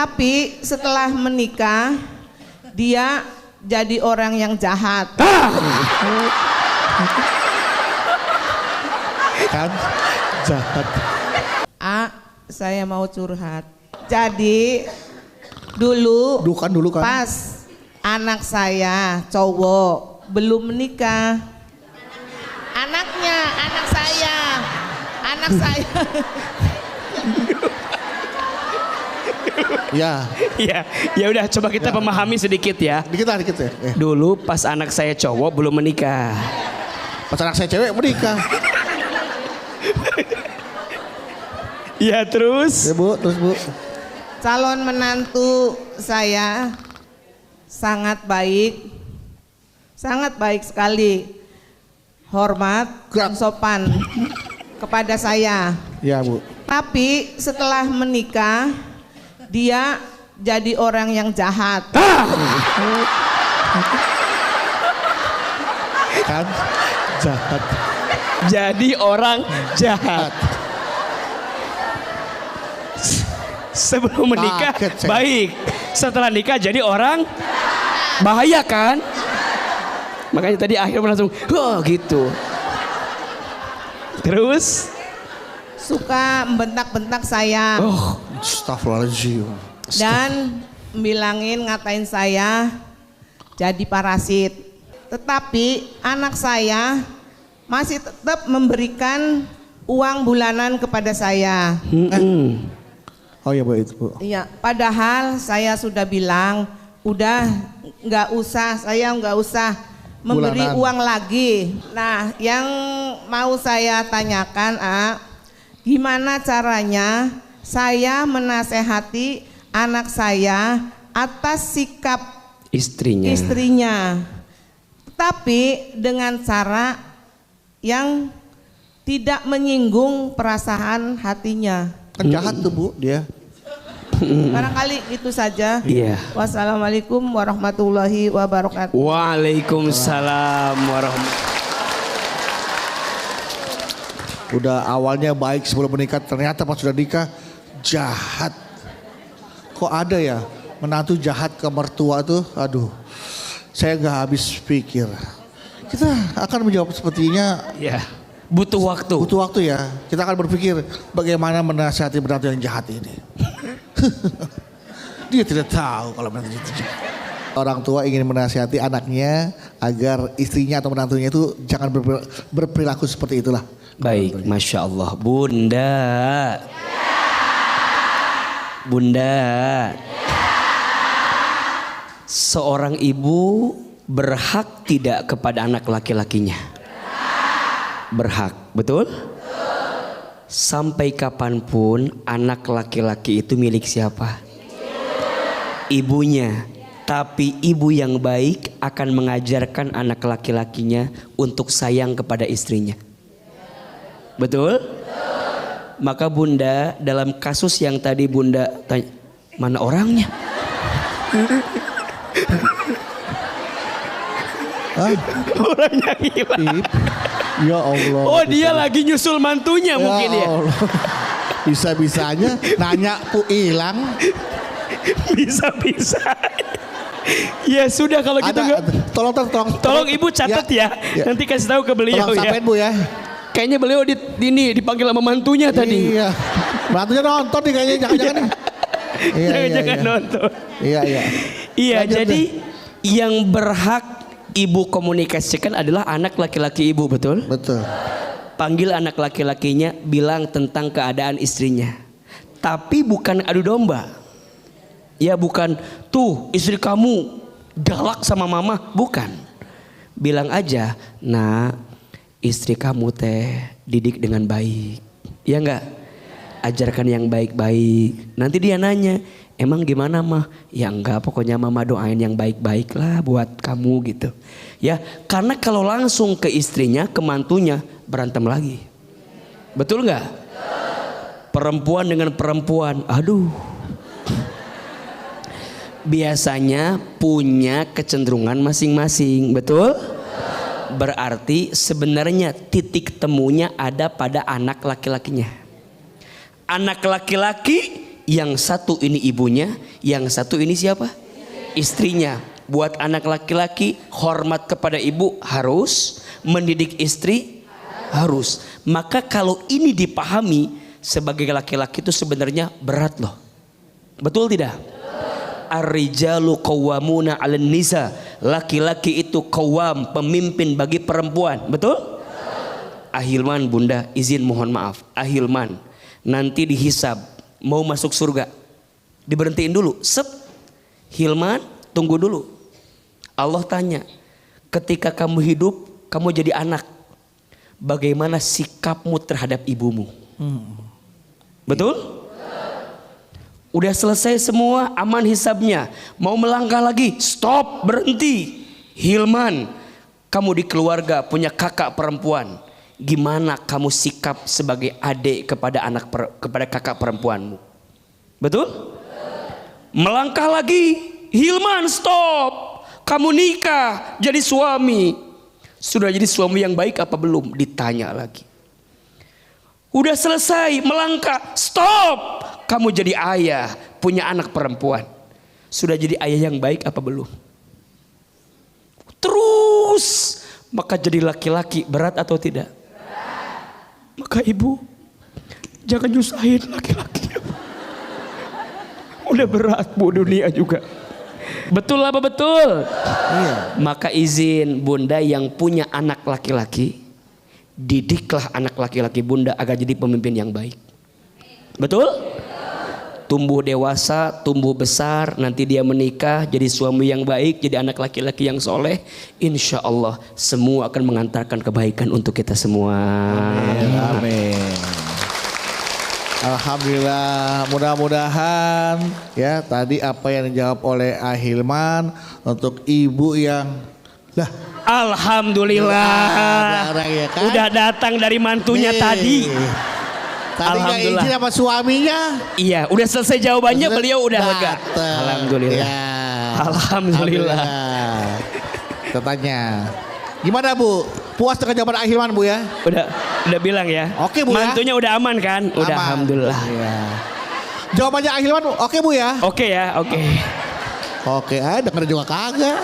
Tapi setelah menikah dia jadi orang yang jahat. Kan jahat. Saya mau curhat. Jadi dulu kan. Pas anak saya cowok belum menikah. Anak saya. Ya udah coba kita memahami sedikit ya. Dikit ya. Dulu pas anak saya cowok belum menikah. Pas anak saya cewek menikah. Ya terus. Ya Bu. Calon menantu saya sangat baik sekali, hormat dan sopan kepada saya. Ya Bu. Tapi setelah menikah dia jadi orang yang jahat. Kan jahat. Jadi orang jahat. Sebelum menikah baik, setelah nikah jadi orang bahaya kan? Makanya tadi akhirnya langsung gitu. Terus suka membentak-bentak saya. Astagfirullahaladzim. Dan bilangin ngatain saya jadi parasit. Tetapi anak saya masih tetap memberikan uang bulanan kepada saya. Oh ya Bu itu Bu. Iya, padahal saya sudah bilang udah nggak usah memberi Bulanan. uang lagi. Nah, yang mau saya tanyakan, gimana caranya saya menasehati anak saya atas sikap istrinya, tapi dengan cara yang tidak menyinggung perasaan hatinya. Kan jahat tuh Bu dia. Barangkali itu saja. Iya. Wassalamualaikum warahmatullahi wabarakatuh. Waalaikumsalam warahmatullahi. Udah awalnya baik sebelum menikah, ternyata pas sudah nikah jahat. Kok ada ya menantu jahat ke mertua tuh? Aduh, saya nggak habis pikir. Kita akan menjawab sepertinya. Ya, butuh waktu Ya. Kita akan berpikir bagaimana menasihati menantu yang jahat ini. Dia tidak tahu kalau menantu itu jahat. Orang tua ingin menasihati anaknya agar istrinya atau menantunya itu jangan berperilaku seperti itulah. Baik, Masya Allah. Bunda, seorang ibu berhak tidak kepada anak laki-lakinya? Berhak, betul? Sampai kapanpun anak laki-laki itu milik siapa? Ibunya. Tapi ibu yang baik akan mengajarkan anak laki-lakinya untuk sayang kepada istrinya. Betul? Maka Bunda, dalam kasus yang tadi Bunda tanya, mana orangnya? Orangnya hilang. Ya Allah. Oh dia lagi nyusul mantunya mungkin ya. Bisa-bisanya nanya ku hilang. Bisa. Ya sudah kalau gitu enggak. Tolong Ibu catat ya. Nanti kasih tahu ke beliau tolong ya. sampein Bu ya. Kayaknya beliau dipanggil sama mantunya tadi. Iya. Mantunya nonton nih kayaknya, jangan-jangan. Jangan nonton. Iya. Iya, jadi yang berhak ibu komunikasikan adalah anak laki-laki ibu, betul? Betul. Panggil anak laki-lakinya, bilang tentang keadaan istrinya. Tapi bukan adu domba. Ya bukan, tuh istri kamu galak sama mama, bukan. Bilang aja, nah istri kamu teh didik dengan baik. Ya enggak? Ajarkan yang baik-baik. Nanti dia nanya, emang gimana mah? Ya enggak, pokoknya mama doain yang baik-baik lah buat kamu gitu. Ya, karena kalau langsung ke istrinya, ke mantunya, berantem lagi. Betul enggak? Perempuan dengan perempuan, aduh. Biasanya punya kecenderungan masing-masing, betul? Berarti sebenarnya titik temunya ada pada anak laki-lakinya. Anak laki-laki Yang satu ini ibunya, yang satu ini siapa? Istrinya. Buat anak laki-laki, hormat kepada ibu harus, mendidik istri harus. Maka kalau ini dipahami, sebagai laki-laki itu sebenarnya berat loh. Betul tidak? Ar-rijalu qawwamuna 'alan nisa. Laki-laki itu qawwam, pemimpin bagi perempuan. Betul? Ahilman, Bunda, izin mohon maaf. Ahilman, nanti dihisab, mau masuk surga, diberhentiin dulu. Sep. Hilman, tunggu dulu. Allah tanya, ketika kamu hidup, kamu jadi anak, bagaimana sikapmu terhadap ibumu? Betul? Udah selesai semua, aman hisabnya. Mau melangkah lagi, stop, berhenti. Hilman, kamu di keluarga punya kakak perempuan. Gimana kamu sikap sebagai adik kepada kepada kakak perempuanmu? Betul? Melangkah lagi, Hilman, stop. Kamu nikah, jadi suami. Sudah jadi suami yang baik apa belum? Ditanya lagi. Udah selesai, melangkah, stop. Kamu jadi ayah, punya anak perempuan. Sudah jadi ayah yang baik apa belum? Terus, maka jadi laki-laki berat atau tidak? Maka ibu, jangan nyusahin laki-laki. Udah berat bu dunia juga. Betul apa betul? Iya. Maka izin Bunda yang punya anak laki-laki, didiklah anak laki-laki Bunda agar jadi pemimpin yang baik. Betul? Tumbuh dewasa, tumbuh besar, nanti dia menikah, jadi suami yang baik, jadi anak laki-laki yang soleh. Insya Allah semua akan mengantarkan kebaikan untuk kita semua. Amin. Amin. Alhamdulillah, mudah-mudahan ya tadi apa yang dijawab oleh Ahilman untuk ibu yang lah. Alhamdulillah, ya kan? udah datang dari mantunya nih. tadi. Tadi gak izin sama suaminya. Iya, udah selesai jawabannya, beliau udah lega. Alhamdulillah. Ya. Alhamdulillah. Kita tanya, gimana Bu? Puas dengan jawaban Ahilman Bu ya? Udah bilang ya. Oke Bu. Mantunya udah aman kan? Udah, aman. alhamdulillah. Ya. Jawabannya Ahilman oke Bu ya? Oke ya, oke. Oke, denger juga kagak.